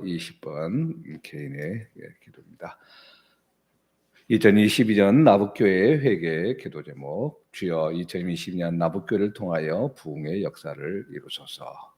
20번 개인의 기도입니다. 2022년 나북교회 회개 기도 제목, 주여 2022년 나북교회를 통하여 부흥의 역사를 이루소서.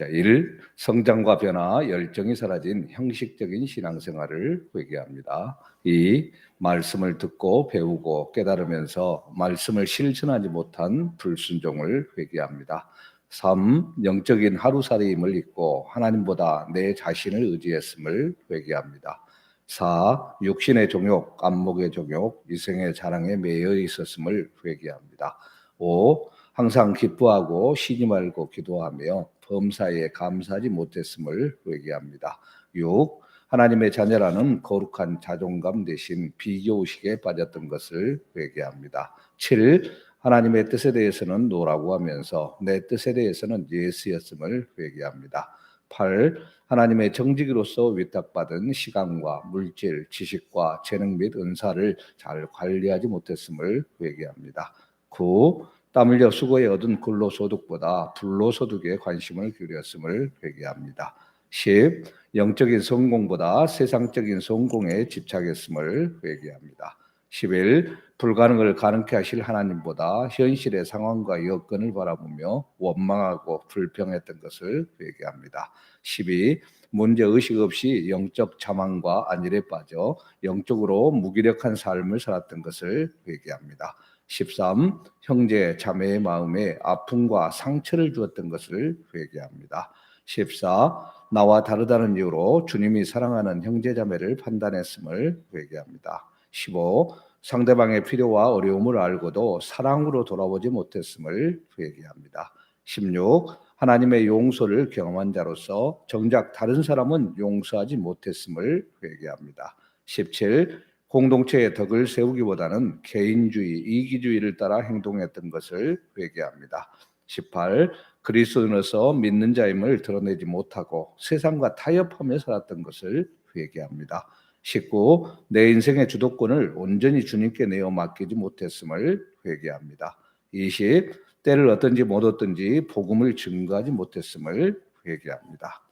1. 성장과 변화, 열정이 사라진 형식적인 신앙생활을 회개합니다. 2. 말씀을 듣고 배우고 깨달으면서 말씀을 실천하지 못한 불순종을 회개합니다. 3. 영적인 하루살이임을 잊고 하나님보다 내 자신을 의지했음을 회개합니다. 4. 육신의 종욕, 안목의 종욕, 이생의 자랑에 매여 있었음을 회개합니다. 5. 항상 기뻐하고 쉬지 말고 기도하며 범사에 감사하지 못했음을 회개합니다. 6. 하나님의 자녀라는 거룩한 자존감 대신 비교의식에 빠졌던 것을 회개합니다. 7. 하나님의 뜻에 대해서는 노라고 하면서 내 뜻에 대해서는 예스였음을 회개합니다. 8. 하나님의 정직으로서 위탁받은 시간과 물질, 지식과 재능 및 은사를 잘 관리하지 못했음을 회개합니다. 9. 땀 흘려 수고에 얻은 근로소득보다 불로소득에 관심을 기울였음을 회개합니다. 10. 영적인 성공보다 세상적인 성공에 집착했음을 회개합니다. 11. 불가능을 가능케 하실 하나님보다 현실의 상황과 여건을 바라보며 원망하고 불평했던 것을 회개합니다. 12. 문제의식 없이 영적 자만과 안일에 빠져 영적으로 무기력한 삶을 살았던 것을 회개합니다. 13. 형제 자매의 마음에 아픔과 상처를 주었던 것을 회개합니다. 14. 나와 다르다는 이유로 주님이 사랑하는 형제 자매를 판단했음을 회개합니다. 15. 상대방의 필요와 어려움을 알고도 사랑으로 돌아보지 못했음을 회개합니다. 16. 하나님의 용서를 경험한 자로서 정작 다른 사람은 용서하지 못했음을 회개합니다. 17. 공동체의 덕을 세우기보다는 개인주의, 이기주의를 따라 행동했던 것을 회개합니다. 18. 그리스도인으로서 믿는 자임을 드러내지 못하고 세상과 타협하며 살았던 것을 회개합니다. 19. 내 인생의 주도권을 온전히 주님께 내어 맡기지 못했음을 회개합니다. 20. 때를 얻든지 못 얻든지 복음을 증거하지 못했음을 회개합니다.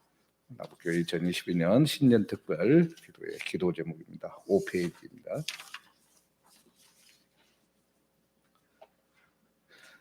나북교회 2022년 신년 특별 기도의 기도 제목입니다. 5페이지입니다.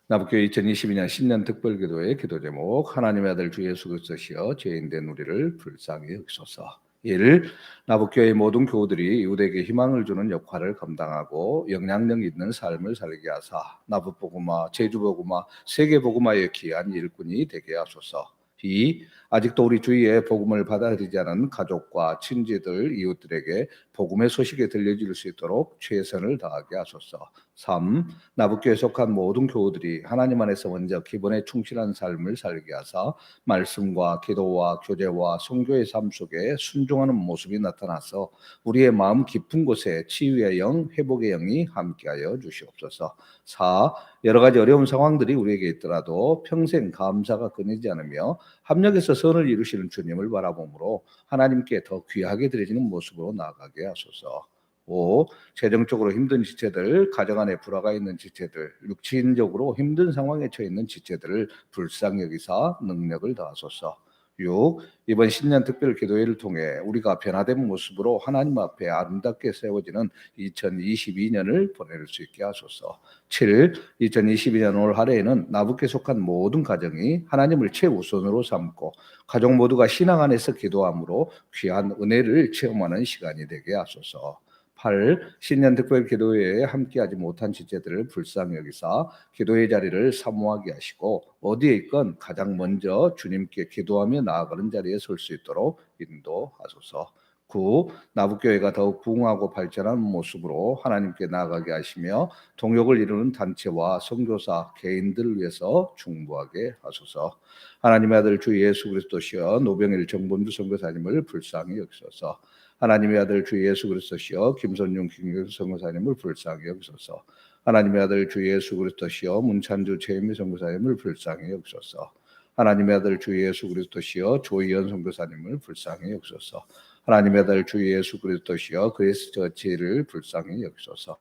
나북교회 2022년 신년 특별 기도의 기도 제목, 하나님의 아들 주 예수 그리스도시여 죄인된 우리를 불쌍히 여기소서. 1. 나북교회의 모든 교우들이 이웃에게 희망을 주는 역할을 감당하고 영향력 있는 삶을 살게 하사 나북복음화, 제주복음화, 세계복음화에 기한 일꾼이 되게 하소서. 2. 아직도 우리 주위에 복음을 받아들이지 않은 가족과 친지들, 이웃들에게 복음의 소식이 들려질 수 있도록 최선을 다하게 하소서. 3. 나북교에 속한 모든 교우들이 하나님 안에서 먼저 기본에 충실한 삶을 살게 하사 말씀과 기도와 교제와 선교의 삶 속에 순종하는 모습이 나타나서 우리의 마음 깊은 곳에 치유의 영, 회복의 영이 함께하여 주시옵소서. 4. 여러 가지 어려운 상황들이 우리에게 있더라도 평생 감사가 끊이지 않으며 합력해서 선을 이루시는 주님을 바라보므로 하나님께 더 귀하게 드려지는 모습으로 나아가게 하소서. 5. 재정적으로 힘든 지체들, 가정 안에 불화가 있는 지체들, 육신적으로 힘든 상황에 처해 있는 지체들을 불쌍히 여기사 능력을 더하소서. 6. 이번 신년 특별 기도회를 통해 우리가 변화된 모습으로 하나님 앞에 아름답게 세워지는 2022년을 보낼 수 있게 하소서. 7. 2022년 올 한해에는 나북에 속한 모든 가정이 하나님을 최우선으로 삼고 가족 모두가 신앙 안에서 기도함으로 귀한 은혜를 체험하는 시간이 되게 하소서. 8. 신년 특별 기도회에 함께하지 못한 지체들을 불쌍히 여기사 기도의 자리를 사모하게 하시고 어디에 있건 가장 먼저 주님께 기도하며 나아가는 자리에 설 수 있도록 인도하소서. 9. 나북교회가 더욱 부흥하고 발전하는 모습으로 하나님께 나아가게 하시며 동역을 이루는 단체와 선교사, 개인들을 위해서 중보하게 하소서. 하나님의 아들 주 예수 그리스도시여 노병일 정범주 선교사님을 불쌍히 여기소서. 하나님의 아들 주 예수 그리스도시여 김선용 김경수 선교사님을 불쌍히 여기소서. 하나님의 아들 주 예수 그리스도시여 문찬주 최인미 선교사님을 불쌍히 여기소서. 하나님의 아들 주 예수 그리스도시여 조희연 선교사님을 불쌍히 여기소서. 하나님의 아들 주 예수 그리스도시여 그리스 처치를 불쌍히 여기소서.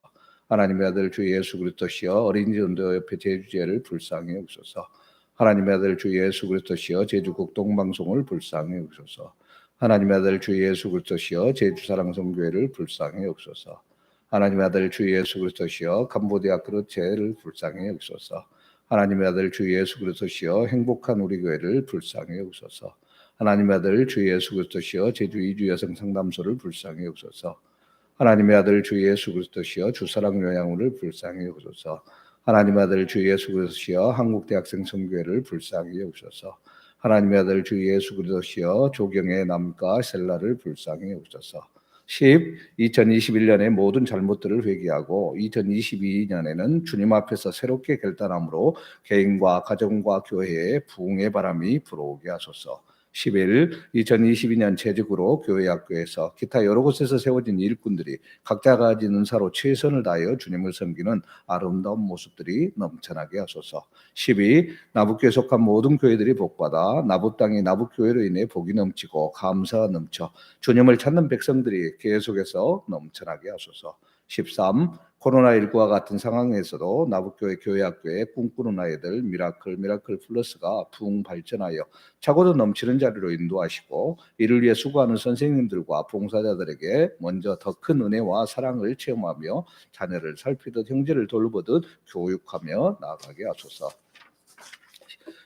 하나님의 아들 주 예수 그리스도시여 어린이집 운동협회 제주제를 불쌍히 여기소서. 하나님의 아들 주 예수 그리스도시여 제주 국동방송을 불쌍히 여기소서. 하나님의 아들 주 예수 그리스도시여 제주사랑성교회를 불쌍히 여기소서. 하나님의 아들 주 예수 그리스도시여 캄보디아 그릇제를 불쌍히 여기소서. 하나님의 아들 주 예수 그리스도시여 행복한 우리 교회를 불쌍히 여기소서. 하나님의 아들 주 예수 그리스도시여 제주 이주 여성 상담소를 불쌍히 여기소서. 하나님의 아들 주 예수 그리스도시여 주사랑 요양원을 불쌍히 여기소서. 하나님의 아들 주 예수 그리스도시여 한국대학생 선교회를 불쌍히 여기소서. 하나님의 아들 주 예수 그리스도시여 조경의 남과 셀라를 불쌍히 여기소서. 2021년의 모든 잘못들을 회개하고 2022년에는 주님 앞에서 새롭게 결단함으로 개인과 가정과 교회에 부흥의 바람이 불어오게 하소서. 11. 2022년 재직으로 교회 학교에서 기타 여러 곳에서 세워진 일꾼들이 각자 가진 은사로 최선을 다하여 주님을 섬기는 아름다운 모습들이 넘쳐나게 하소서. 12. 나붓교에 속한 모든 교회들이 복받아 나붓 땅이 나붓교회로 인해 복이 넘치고 감사가 넘쳐 주님을 찾는 백성들이 계속해서 넘쳐나게 하소서. 13. 코로나19와 같은 상황에서도 나붓교회 교회학교에 꿈꾸는 아이들 미라클 플러스가 부흥 발전하여 차고도 넘치는 자리로 인도하시고 이를 위해 수고하는 선생님들과 봉사자들에게 먼저 더 큰 은혜와 사랑을 체험하며 자녀를 살피듯 형제를 돌보듯 교육하며 나아가게 하소서.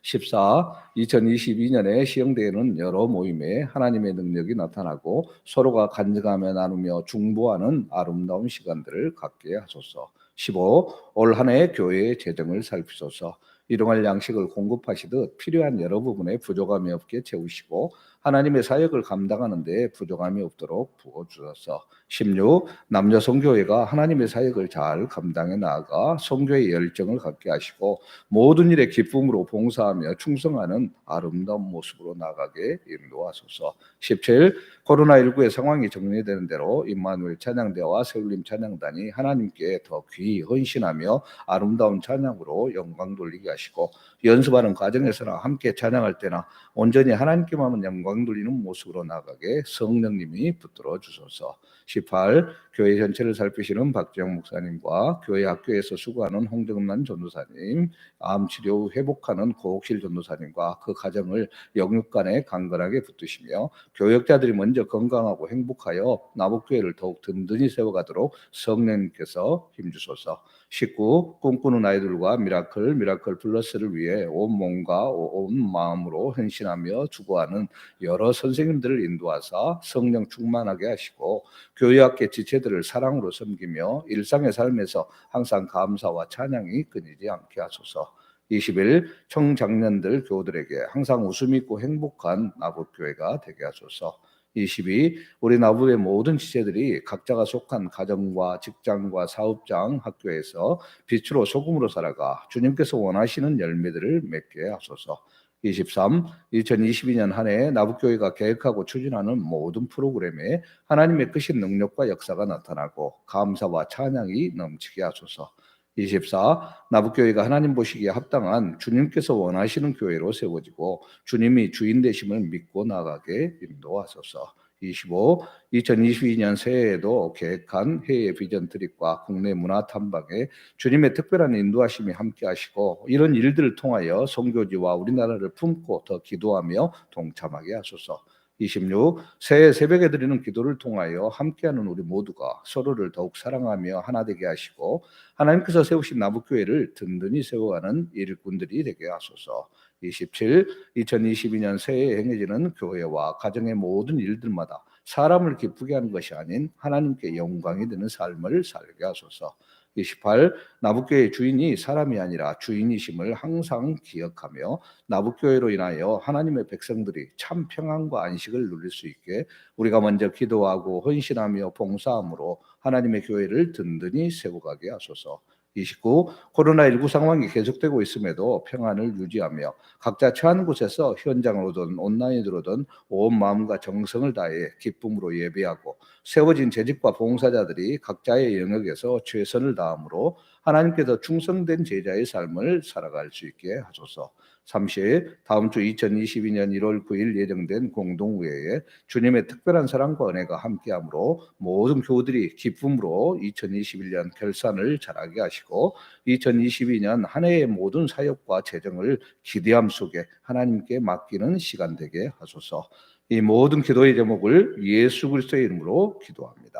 14. 2022년에 시흥대회는 여러 모임에 하나님의 능력이 나타나고 서로가 간증하며 나누며 중보하는 아름다운 시간들을 갖게 하소서. 15. 올 한 해 교회의 재정을 살피소서. 일용할 양식을 공급하시듯 필요한 여러 부분에 부족함이 없게 채우시고 하나님의 사역을 감당하는 데 부족함이 없도록 부어주소서. 16. 남녀 선교회가 하나님의 사역을 잘 감당해 나아가 선교의 열정을 갖게 하시고 모든 일에 기쁨으로 봉사하며 충성하는 아름다운 모습으로 나가게 인도하소서. 17. 코로나19의 상황이 정리되는 대로 임마누엘 찬양대와 세울림 찬양단이 하나님께 더 귀히 헌신하며 아름다운 찬양으로 영광 돌리게 하시고 연습하는 과정에서나 함께 찬양할 때나 온전히 하나님께만 영광 돌리는 모습으로 나가게 성령님이 붙들어 주소서. 18. 교회 전체를 살피시는 박지영 목사님과 교회 학교에서 수고하는 홍정만 전도사님, 암치료 후 회복하는 고옥실 전도사님과 그 가정을 영육간에 강건하게 붙드시며 교역자들이 먼저 건강하고 행복하여 나복교회를 더욱 든든히 세워가도록 성령님께서 힘주소서. 19. 꿈꾸는 아이들과 미라클 플러스를 위해 온 몸과 온 마음으로 헌신하며 주고하는 여러 선생님들을 인도하사 성령 충만하게 하시고 교회학계 지체들을 사랑으로 섬기며 일상의 삶에서 항상 감사와 찬양이 끊이지 않게 하소서. 20일 청장년들 교우들에게 항상 웃음 있고 행복한 나붓교회가 되게 하소서. 22. 우리 나부의 모든 지체들이 각자가 속한 가정과 직장과 사업장, 학교에서 빛으로 소금으로 살아가 주님께서 원하시는 열매들을 맺게 하소서. 23. 2022년 한 해 나부교회가 계획하고 추진하는 모든 프로그램에 하나님의 크신 능력과 역사가 나타나고 감사와 찬양이 넘치게 하소서. 24. 나부교회가 하나님 보시기에 합당한 주님께서 원하시는 교회로 세워지고 주님이 주인 되심을 믿고 나가게 인도하소서. 25. 2022년 새해에도 계획한 해외 비전 트립과 국내 문화 탐방에 주님의 특별한 인도하심이 함께 하시고 이런 일들을 통하여 선교지와 우리나라를 품고 더 기도하며 동참하게 하소서. 26. 새해 새벽에 드리는 기도를 통하여 함께하는 우리 모두가 서로를 더욱 사랑하며 하나 되게 하시고 하나님께서 세우신 나부교회를 든든히 세워가는 일꾼들이 되게 하소서. 27. 2022년 새해에 행해지는 교회와 가정의 모든 일들마다 사람을 기쁘게 하는 것이 아닌 하나님께 영광이 되는 삶을 살게 하소서. 28. 나부교회의 주인이 사람이 아니라 주인이심을 항상 기억하며 나부교회로 인하여 하나님의 백성들이 참 평안과 안식을 누릴 수 있게 우리가 먼저 기도하고 헌신하며 봉사함으로 하나님의 교회를 든든히 세워가게 하소서. 29. 코로나19 상황이 계속되고 있음에도 평안을 유지하며 각자 처한 곳에서 현장으로든 온라인으로든 온 마음과 정성을 다해 기쁨으로 예배하고 세워진 재직과 봉사자들이 각자의 영역에서 최선을 다함으로 하나님께서 충성된 제자의 삶을 살아갈 수 있게 하소서. 30. 다음 주 2022년 1월 9일 예정된 공동회에 주님의 특별한 사랑과 은혜가 함께하므로 모든 교우들이 기쁨으로 2021년 결산을 잘하게 하시고 2022년 한 해의 모든 사역과 재정을 기대함 속에 하나님께 맡기는 시간 되게 하소서. 이 모든 기도의 제목을 예수 그리스도의 이름으로 기도합니다.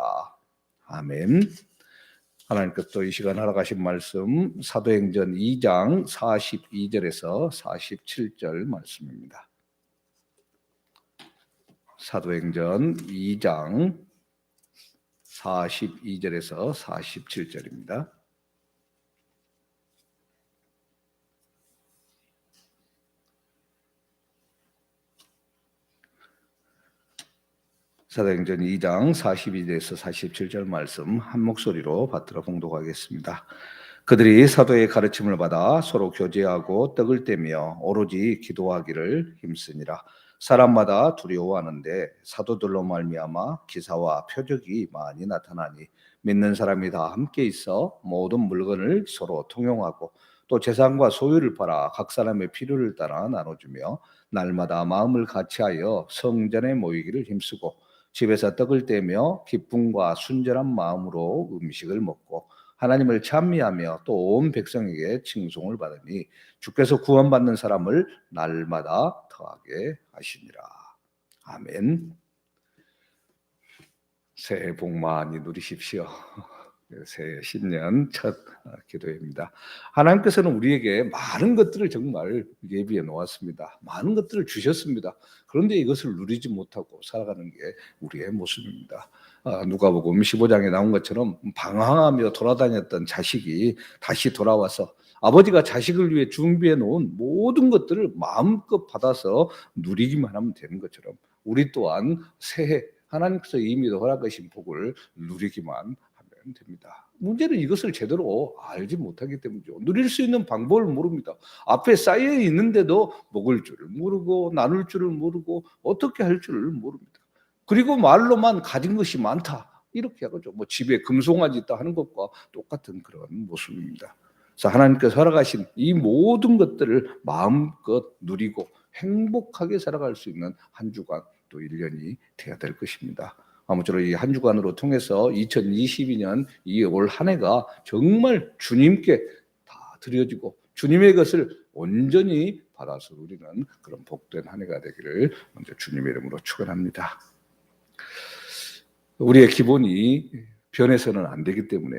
아멘. 하나님께서 또 이 시간 허락하신 말씀 사도행전 2장 42절에서 47절 말씀입니다. 사도행전 2장 42절에서 47절입니다. 사도행전 2장 42절에서 47절 말씀 한 목소리로 받들어 봉독하겠습니다. 그들이 사도의 가르침을 받아 서로 교제하고 떡을 떼며 오로지 기도하기를 힘쓰니라. 사람마다 두려워하는데 사도들로 말미암아 기사와 표적이 많이 나타나니 믿는 사람이 다 함께 있어 모든 물건을 서로 통용하고 또 재산과 소유를 팔아 각 사람의 필요를 따라 나눠주며 날마다 마음을 같이하여 성전에 모이기를 힘쓰고 집에서 떡을 떼며 기쁨과 순전한 마음으로 음식을 먹고 하나님을 찬미하며 또 온 백성에게 칭송을 받으니 주께서 구원받는 사람을 날마다 더하게 하시니라. 아멘. 새해 복 많이 누리십시오. 새해 신년 첫 기도입니다. 하나님께서는 우리에게 많은 것들을 정말 예비해 놓았습니다. 많은 것들을 주셨습니다. 그런데 이것을 누리지 못하고 살아가는 게 우리의 모습입니다. 누가복음 15장에 나온 것처럼 방황하며 돌아다녔던 자식이 다시 돌아와서 아버지가 자식을 위해 준비해 놓은 모든 것들을 마음껏 받아서 누리기만 하면 되는 것처럼 우리 또한 새해 하나님께서 이미 허락하신 복을 누리기만 하면 됩니다. 문제는 이것을 제대로 알지 못하기 때문이죠. 누릴 수 있는 방법을 모릅니다. 앞에 쌓여 있는데도 먹을 줄을 모르고 나눌 줄을 모르고 어떻게 할 줄을 모릅니다. 그리고 말로만 가진 것이 많다 이렇게 하죠. 뭐 집에 금송아지 있다 하는 것과 똑같은 그런 모습입니다. 그래서 하나님께서 허락하신 이 모든 것들을 마음껏 누리고 행복하게 살아갈 수 있는 한 주간 또 1년이 돼야 될 것입니다. 아무쪼록 이 한 주간으로 통해서 2022년 이 올 한 해가 정말 주님께 다 드려지고 주님의 것을 온전히 받아서 누리는 그런 복된 한 해가 되기를 먼저 주님의 이름으로 축원합니다. 우리의 기본이 변해서는 안 되기 때문에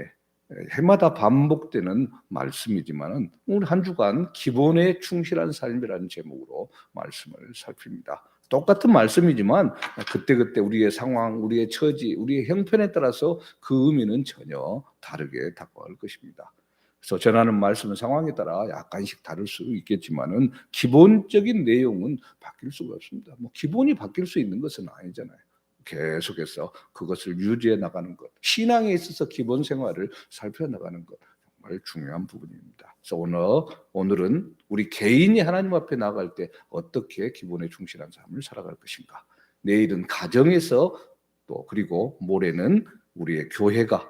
해마다 반복되는 말씀이지만 오늘 한 주간 기본에 충실한 삶이라는 제목으로 말씀을 살핍니다. 똑같은 말씀이지만 그때그때 우리의 상황, 우리의 처지, 우리의 형편에 따라서 그 의미는 전혀 다르게 다가올 것입니다. 그래서 전하는 말씀은 상황에 따라 약간씩 다를 수 있겠지만은 기본적인 내용은 바뀔 수가 없습니다. 뭐 기본이 바뀔 수 있는 것은 아니잖아요. 계속해서 그것을 유지해 나가는 것, 신앙에 있어서 기본 생활을 살펴나가는 것 정말 중요한 부분입니다. 그래서 오늘은 우리 개인이 하나님 앞에 나갈 때 어떻게 기본에 충실한 삶을 살아갈 것인가. 내일은 가정에서 또 그리고 모레는 우리의 교회가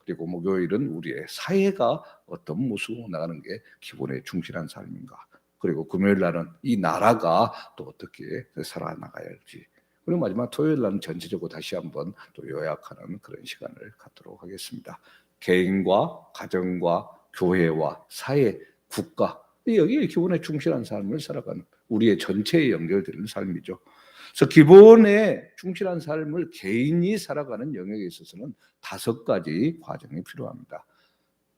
그리고 목요일은 우리의 사회가 어떤 모습으로 나가는 게 기본에 충실한 삶인가. 그리고 금요일 날은 이 나라가 또 어떻게 살아나가야 할지. 그리고 마지막 토요일 날은 전체적으로 다시 한번 또 요약하는 그런 시간을 갖도록 하겠습니다. 개인과 가정과 교회와 사회, 국가 여기에 기본에 충실한 삶을 살아가는 우리의 전체에 연결되는 삶이죠. 그래서 기본에 충실한 삶을 개인이 살아가는 영역에 있어서는 5가지 과정이 필요합니다.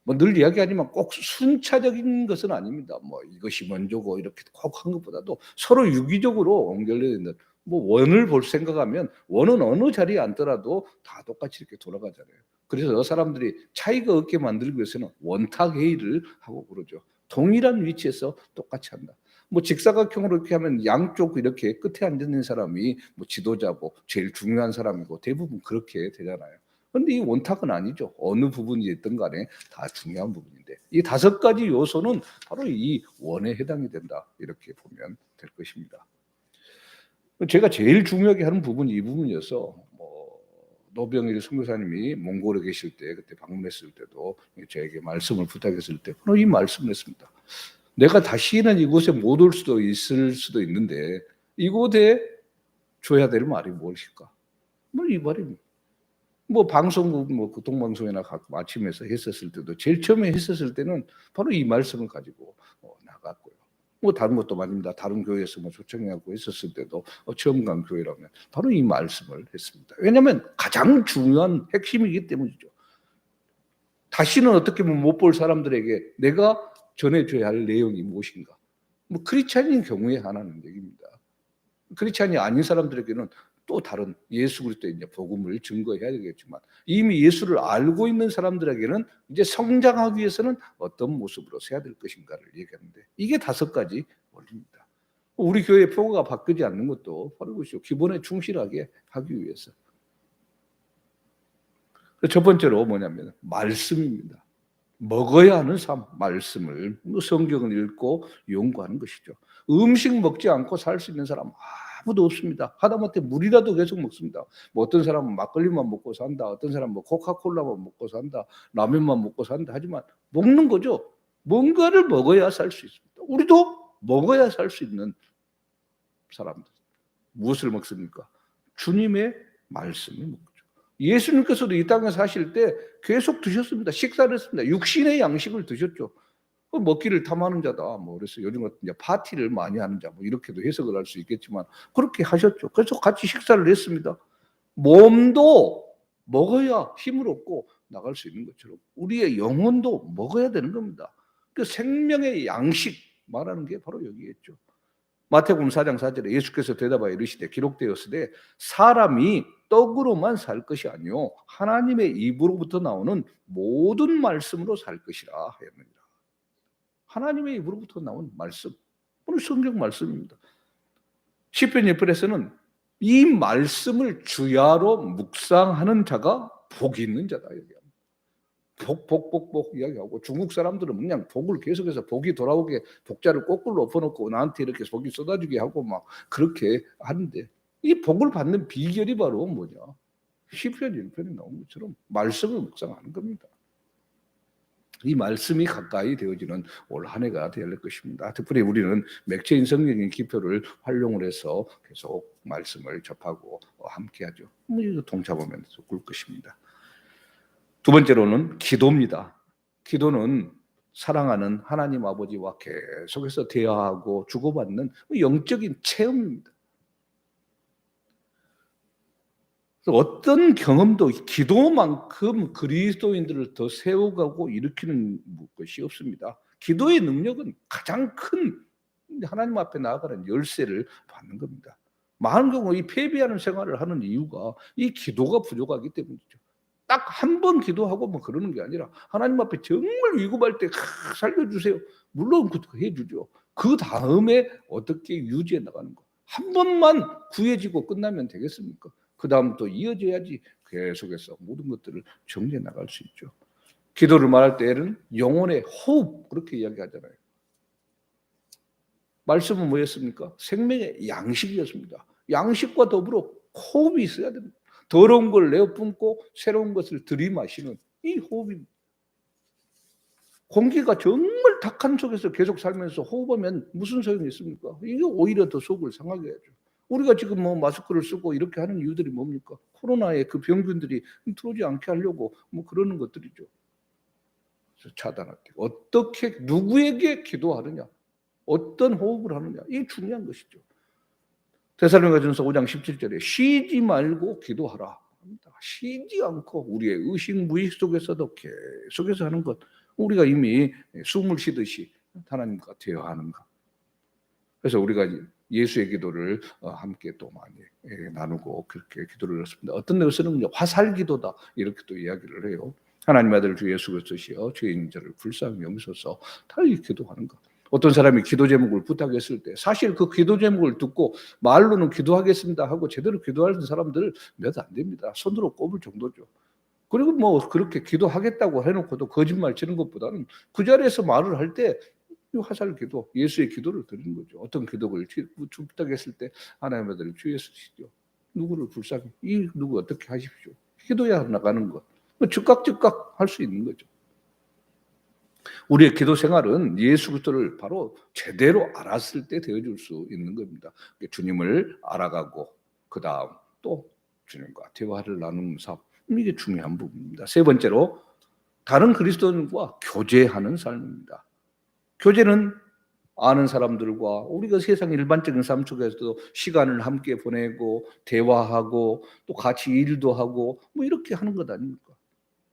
뭐 늘 이야기하지만 꼭 순차적인 것은 아닙니다. 뭐 이것이 먼저고 이렇게 꼭 한 것보다도 서로 유기적으로 연결되어 있는 뭐 원을 볼 생각하면 원은 어느 자리에 앉더라도 다 똑같이 이렇게 돌아가잖아요. 그래서 사람들이 차이가 없게 만들기 위해서는 원탁 회의를 하고 그러죠. 동일한 위치에서 똑같이 한다. 뭐 직사각형으로 이렇게 하면 양쪽 이렇게 끝에 앉아 있는 사람이 뭐 지도자고 제일 중요한 사람이고 대부분 그렇게 되잖아요. 그런데 이 원탁은 아니죠. 어느 부분이 있든 간에 다 중요한 부분인데 이 5가지 요소는 바로 이 원에 해당이 된다. 이렇게 보면 될 것입니다. 제가 제일 중요하게 하는 부분이 이 부분이어서 뭐 노병일 선교사님이 몽골에 계실 때 그때 방문했을 때도 저에게 말씀을 부탁했을 때 바로 이 말씀을 했습니다. 내가 다시는 이곳에 못 올 수도 있을 수도 있는데 이곳에 줘야 될 말이 무엇일까? 뭐 이 말입니다. 뭐 방송국 뭐 교통방송이나 아침에서 했었을 때도 제일 처음에 했었을 때는 바로 이 말씀을 가지고 나갔고요. 뭐 다른 것도 말입니다. 다른 교회에서 뭐 초청하고 있었을 때도 처음 간 교회라면 바로 이 말씀을 했습니다. 왜냐하면 가장 중요한 핵심이기 때문이죠. 다시는 어떻게 보면 못 볼 사람들에게 내가 전해줘야 할 내용이 무엇인가. 뭐 크리스찬인 경우에 하나는 얘기입니다. 크리스찬이 아닌 사람들에게는 또 다른 예수 그리스도의 이제 복음을 증거해야 되겠지만 이미 예수를 알고 있는 사람들에게는 이제 성장하기 위해서는 어떤 모습으로 서야 될 것인가를 얘기하는데 이게 5가지 원리입니다. 우리 교회의 표가 바뀌지 않는 것도 바로 그것이죠. 기본에 충실하게 하기 위해서. 첫 번째로 뭐냐면 말씀입니다. 먹어야 하는 삶, 말씀을 성경을 읽고 연구하는 것이죠. 음식 먹지 않고 살 수 있는 사람 아무도 없습니다. 하다못해 물이라도 계속 먹습니다. 뭐 어떤 사람은 막걸리만 먹고 산다. 어떤 사람은 뭐 코카콜라만 먹고 산다. 라면만 먹고 산다. 하지만 먹는 거죠. 뭔가를 먹어야 살 수 있습니다. 우리도 먹어야 살 수 있는 사람들. 무엇을 먹습니까? 주님의 말씀을 먹죠. 예수님께서도 이 땅에 사실 때 계속 드셨습니다. 식사를 했습니다. 육신의 양식을 드셨죠. 먹기를 탐하는 자다. 뭐 그래서 요즘 같은 이제 파티를 많이 하는 자, 뭐 이렇게도 해석을 할 수 있겠지만 그렇게 하셨죠. 그래서 같이 식사를 했습니다. 몸도 먹어야 힘을 얻고 나갈 수 있는 것처럼 우리의 영혼도 먹어야 되는 겁니다. 그 생명의 양식 말하는 게 바로 여기겠죠. 마태복음 4장 4절에 예수께서 대답하여 이르시되 기록되었으되 사람이 떡으로만 살 것이 아니요 하나님의 입으로부터 나오는 모든 말씀으로 살 것이라 하였느니라. 하나님의 입으로부터 나온 말씀, 오늘 성경 말씀입니다. 시편 1편에서는 이 말씀을 주야로 묵상하는 자가 복이 있는 자다 얘기합니다. 복 이야기하고 중국 사람들은 그냥 복을 계속해서 복이 돌아오게 복자를 거꾸로 엎어놓고 나한테 이렇게 복이 쏟아지게 하고 막 그렇게 하는데 이 복을 받는 비결이 바로 뭐냐? 시편 1편에 나온 것처럼 말씀을 묵상하는 겁니다. 이 말씀이 가까이 되어지는 올 한 해가 될 것입니다. 특별히 우리는 맥체인 성경의 기표를 활용을 해서 계속 말씀을 접하고 함께하죠. 이거 동참하면서 꿀 것입니다. 두 번째로는 기도입니다. 기도는 사랑하는 하나님 아버지와 계속해서 대화하고 주고받는 영적인 체험입니다. 어떤 경험도 기도만큼 그리스도인들을 더 세워가고 일으키는 것이 없습니다. 기도의 능력은 가장 큰 하나님 앞에 나아가는 열쇠를 받는 겁니다. 많은 경우 이 패배하는 생활을 하는 이유가 이 기도가 부족하기 때문이죠. 딱 한 번 기도하고 뭐 그러는 게 아니라 하나님 앞에 정말 위급할 때 살려주세요. 물론 해주죠. 그 다음에 어떻게 유지해 나가는 거. 한 번만 구해지고 끝나면 되겠습니까? 그 다음 또 이어져야지 계속해서 모든 것들을 정리해 나갈 수 있죠. 기도를 말할 때에는 영혼의 호흡 그렇게 이야기하잖아요. 말씀은 뭐였습니까? 생명의 양식이었습니다. 양식과 더불어 호흡이 있어야 됩니다. 더러운 걸 내어뿜고 새로운 것을 들이마시는 이 호흡입니다. 공기가 정말 탁한 속에서 계속 살면서 호흡하면 무슨 소용이 있습니까? 이게 오히려 더 속을 상하게 하죠. 우리가 지금 뭐 마스크를 쓰고 이렇게 하는 이유들이 뭡니까? 코로나의 그 병균들이 들어오지 않게 하려고 뭐 그러는 것들이죠. 그래서 차단할게. 어떻게 누구에게 기도하느냐? 어떤 호흡을 하느냐? 이게 중요한 것이죠. 데살로니가전서 5장 17절에 쉬지 말고 기도하라. 쉬지 않고 우리의 의식 무의식 속에서도 계속해서 하는 것. 우리가 이미 숨을 쉬듯이 하나님과 대화하는 것. 그래서 우리가 예수의 기도를 함께 또 많이 나누고 그렇게 기도를 했습니다. 어떤 데서는 화살 기도다 이렇게 또 이야기를 해요. 하나님 아들 주 예수 그리스도시여 죄인 저를 불쌍히 여기소서 다 이 기도하는 것. 어떤 사람이 기도 제목을 부탁했을 때 사실 그 기도 제목을 듣고 말로는 기도하겠습니다 하고 제대로 기도하는 사람들 몇 안 됩니다. 손으로 꼽을 정도죠. 그리고 뭐 그렇게 기도하겠다고 해놓고도 거짓말 치는 것보다는 그 자리에서 말을 할 때 화살 기도, 예수의 기도를 드리는 거죠. 어떤 기도를 부탁했을 때 하나님 아들 주 예수시죠. 누구를 불쌍히 이 누구 어떻게 하십시오. 기도야 나가는 것. 즉각 할 수 있는 거죠. 우리의 기도 생활은 예수 그리스도를 바로 제대로 알았을 때 되어줄 수 있는 겁니다. 주님을 알아가고 그 다음 또 주님과 대화를 나누는 삶 이게 중요한 부분입니다. 세 번째로 다른 그리스도인과 교제하는 삶입니다. 교제는 아는 사람들과 우리가 세상 일반적인 삶 속에서도 시간을 함께 보내고 대화하고 또 같이 일도 하고 뭐 이렇게 하는 것 아닙니까?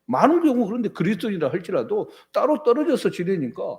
많은 경우 그런데 그리스도인이라 할지라도 따로 떨어져서 지내니까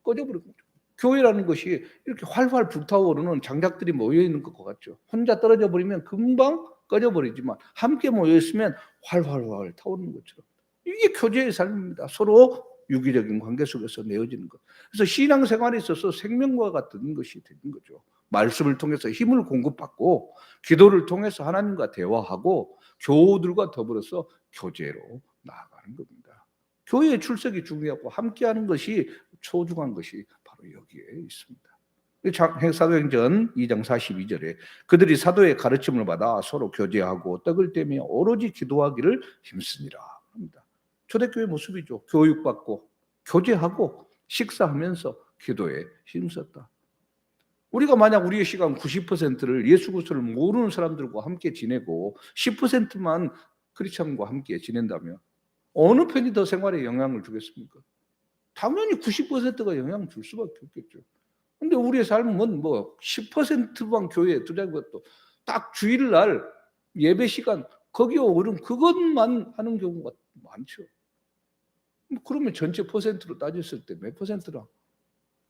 꺼져버린 거죠. 교회라는 것이 이렇게 활활 불타오르는 장작들이 모여 있는 것과 같죠. 혼자 떨어져 버리면 금방 꺼져버리지만 함께 모여 있으면 활활활 타오르는 것처럼 이게 교제의 삶입니다. 서로 유기적인 관계 속에서 내어지는 것. 그래서 신앙생활에 있어서 생명과 같은 것이 되는 거죠. 말씀을 통해서 힘을 공급받고 기도를 통해서 하나님과 대화하고 교우들과 더불어서 교제로 나아가는 겁니다. 교회의 출석이 중요하고 함께하는 것이 소중한 것이 바로 여기에 있습니다. 사도행전 2장 42절에 그들이 사도의 가르침을 받아 서로 교제하고 떡을 떼며 오로지 기도하기를 힘쓰니라 합니다. 초대교회 모습이죠. 교육받고 교제하고 식사하면서 기도에 힘썼다. 우리가 만약 우리의 시간 90%를 예수 그리스도를 모르는 사람들과 함께 지내고 10%만 크리스천과 함께 지낸다면 어느 편이 더 생활에 영향을 주겠습니까? 당연히 90%가 영향을 줄 수밖에 없겠죠. 근데 우리의 삶은 뭐 10%만 교회에 두자는 것도 딱 주일날 예배 시간 거기에 오른 그것만 하는 경우가 많죠. 그러면 전체 퍼센트로 따졌을 때 몇 퍼센트라?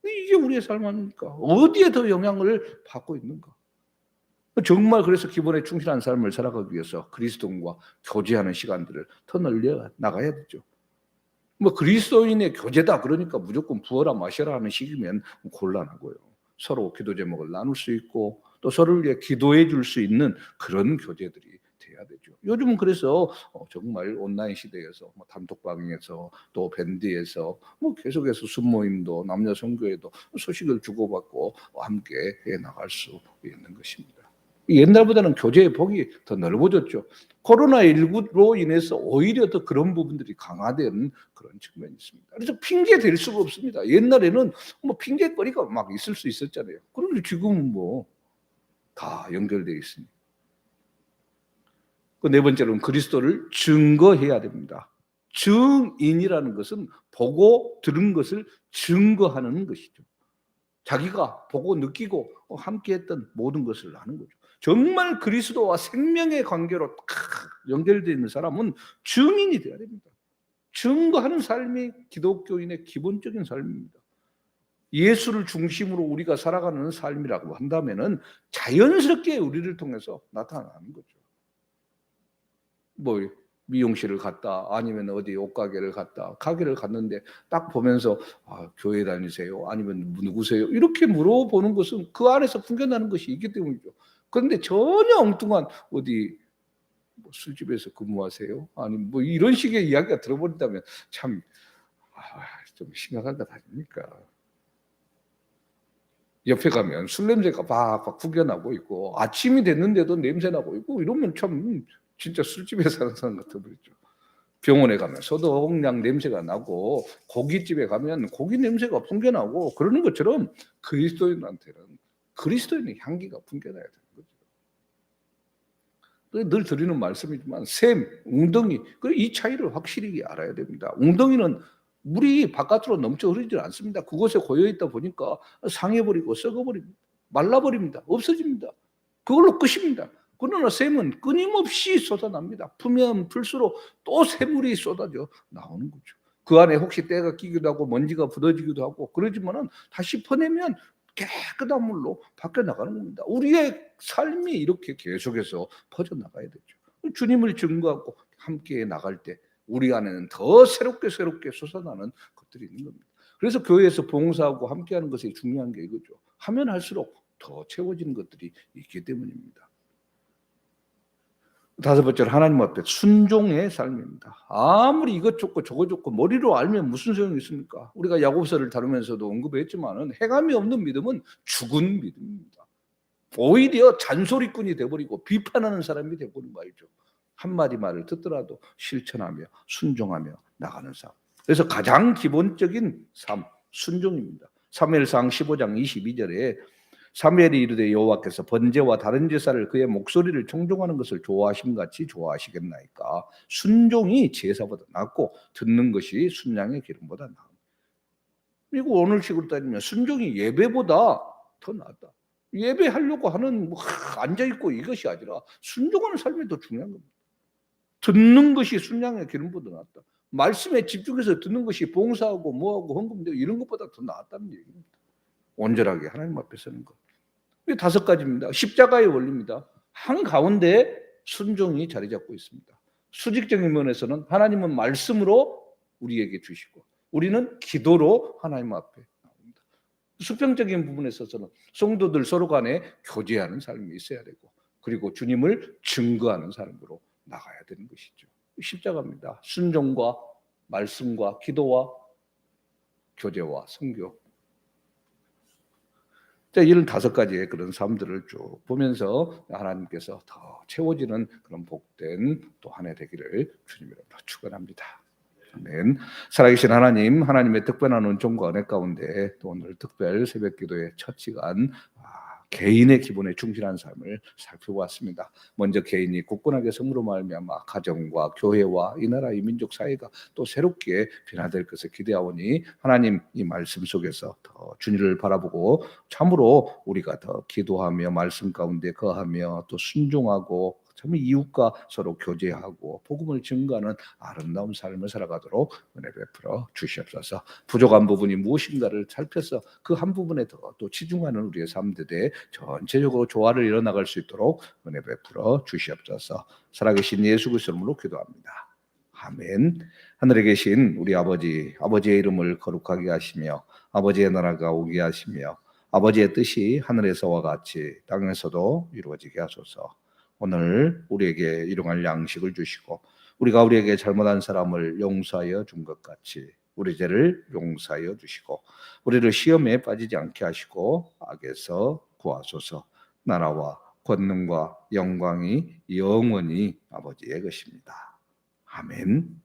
이게 우리의 삶 아닙니까? 어디에 더 영향을 받고 있는가? 정말 그래서 기본에 충실한 삶을 살아가기 위해서 그리스도인과 교제하는 시간들을 더 늘려 나가야 되죠. 뭐 그리스도인의 교제다 그러니까 무조건 부어라 마셔라 하는 식이면 곤란하고요. 서로 기도 제목을 나눌 수 있고 또 서로를 위해 기도해 줄 수 있는 그런 교제들이 돼야 되죠. 요즘은 그래서 정말 온라인 시대에서 뭐 단톡방에서 또 밴드에서 뭐 계속해서 순모임도 남녀 선교회도 소식을 주고받고 함께 해 나갈 수 있는 것입니다. 옛날보다는 교제의 폭이 더 넓어졌죠. 코로나19로 인해서 오히려 더 그런 부분들이 강화된 그런 측면이 있습니다. 그래서 핑계 댈 수가 없습니다. 옛날에는 뭐 핑계거리가 막 있을 수 있었잖아요. 그런데 지금은 뭐 다 연결되어 있습니다. 그 네 번째로는 그리스도를 증거해야 됩니다. 증인이라는 것은 보고 들은 것을 증거하는 것이죠. 자기가 보고 느끼고 함께했던 모든 것을 아는 거죠. 정말 그리스도와 생명의 관계로 연결되어 있는 사람은 증인이 되어야 됩니다. 증거하는 삶이 기독교인의 기본적인 삶입니다. 예수를 중심으로 우리가 살아가는 삶이라고 한다면은 자연스럽게 우리를 통해서 나타나는 거죠. 뭐 미용실을 갔다 아니면 어디 옷가게를 갔다 가게를 갔는데 딱 보면서 교회 다니세요? 아니면 누구세요? 이렇게 물어보는 것은 그 안에서 풍겨나는 것이 있기 때문이죠. 그런데 전혀 엉뚱한 어디 뭐 술집에서 근무하세요? 아니면 뭐 이런 식의 이야기가 들어버린다면 참 좀 심각한 것 아닙니까? 옆에 가면 술 냄새가 팍팍 풍겨나고 있고 아침이 됐는데도 냄새 나고 있고 이러면 참 진짜 술집에 사는 사람 같아 보이죠. 병원에 가면 소독약 냄새가 나고 고깃집에 가면 고기 냄새가 풍겨나고 그러는 것처럼 그리스도인한테는 그리스도인의 향기가 풍겨나야 되는 거죠. 늘 드리는 말씀이지만 샘, 웅덩이 이 차이를 확실히 알아야 됩니다. 웅덩이는 물이 바깥으로 넘쳐 흐르지 않습니다. 그곳에 고여 있다 보니까 상해버리고 썩어버립니다. 말라버립니다. 없어집니다. 그걸로 끝입니다. 그러나 샘은 끊임없이 쏟아납니다. 풀면 풀수록 또 샘물이 쏟아져 나오는 거죠. 그 안에 혹시 때가 끼기도 하고 먼지가 굳어지기도 하고 그러지만은 다시 퍼내면 깨끗한 물로 바뀌어 나가는 겁니다. 우리의 삶이 이렇게 계속해서 퍼져 나가야 되죠. 주님을 증거하고 함께 나갈 때 우리 안에는 더 새롭게 솟아나는 것들이 있는 겁니다. 그래서 교회에서 봉사하고 함께하는 것이 중요한 게 이거죠. 하면 할수록 더 채워지는 것들이 있기 때문입니다. 다섯 번째로 하나님 앞에 순종의 삶입니다. 아무리 이것 좋고 저것 좋고 머리로 알면 무슨 소용이 있습니까? 우리가 야고보서를 다루면서도 언급했지만은 해감이 없는 믿음은 죽은 믿음입니다. 오히려 잔소리꾼이 돼버리고 비판하는 사람이 돼버린 말이죠. 한마디 말을 듣더라도 실천하며 순종하며 나가는 삶. 그래서 가장 기본적인 삶, 순종입니다. 사무엘상 15장 22절에 사무엘이 이르되 여호와께서 번제와 다른 제사를 그의 목소리를 청종하는 것을 좋아하심 같이 좋아하시겠나이까. 순종이 제사보다 낫고 듣는 것이 순양의 기름보다 나은. 이거 오늘식으로 따지면 순종이 예배보다 더 낫다. 예배하려고 하는 앉아 있고 이것이 아니라 순종하는 삶이 더 중요한 겁니다. 듣는 것이 순양의 기름보다 낫다. 말씀에 집중해서 듣는 것이 봉사하고 뭐하고 헌금되고 이런 것보다 더 낫다는 얘기입니다. 온전하게 하나님 앞에 서는 것. 이게 5가지입니다. 십자가의 원리입니다. 한가운데 순종이 자리 잡고 있습니다. 수직적인 면에서는 하나님은 말씀으로 우리에게 주시고 우리는 기도로 하나님 앞에 나옵니다. 수평적인 부분에 있어서는 성도들 서로 간에 교제하는 삶이 있어야 되고 그리고 주님을 증거하는 삶으로 나가야 되는 것이죠. 십자가입니다. 순종과 말씀과 기도와 교제와 선교. 이런 5가지의 그런 삶들을 쭉 보면서 하나님께서 더 채워지는 그런 복된 또 한 해 되기를 주님으로부터 축원합니다. 아멘. 살아계신 하나님, 하나님의 특별한 은총과 은혜 가운데 또 오늘 특별 새벽기도의 첫 시간 개인의 기본에 충실한 삶을 살펴보았습니다. 먼저 개인이 굳건하게 성으로 말미암아 가정과 교회와 이 나라 이 민족 사회가 또 새롭게 변화될 것을 기대하오니 하나님 이 말씀 속에서 더 주님을 바라보고 참으로 우리가 더 기도하며 말씀 가운데 거하며 또 순종하고 참 이웃과 서로 교제하고 복음을 증거하는 아름다운 삶을 살아가도록 은혜 베풀어 주시옵소서. 부족한 부분이 무엇인가를 살펴서 그 한 부분에 더 또 치중하는 우리의 삶들에 전체적으로 조화를 이뤄나갈 수 있도록 은혜 베풀어 주시옵소서. 살아계신 예수 그리스도 이름으로 기도합니다. 아멘. 하늘에 계신 우리 아버지, 아버지의 이름을 거룩하게 하시며 아버지의 나라가 오게 하시며 아버지의 뜻이 하늘에서와 같이 땅에서도 이루어지게 하소서. 오늘 우리에게 일용할 양식을 주시고 우리가 우리에게 잘못한 사람을 용서하여 준 것 같이 우리 죄를 용서하여 주시고 우리를 시험에 빠지지 않게 하시고 악에서 구하소서. 나라와 권능과 영광이 영원히 아버지의 것입니다. 아멘.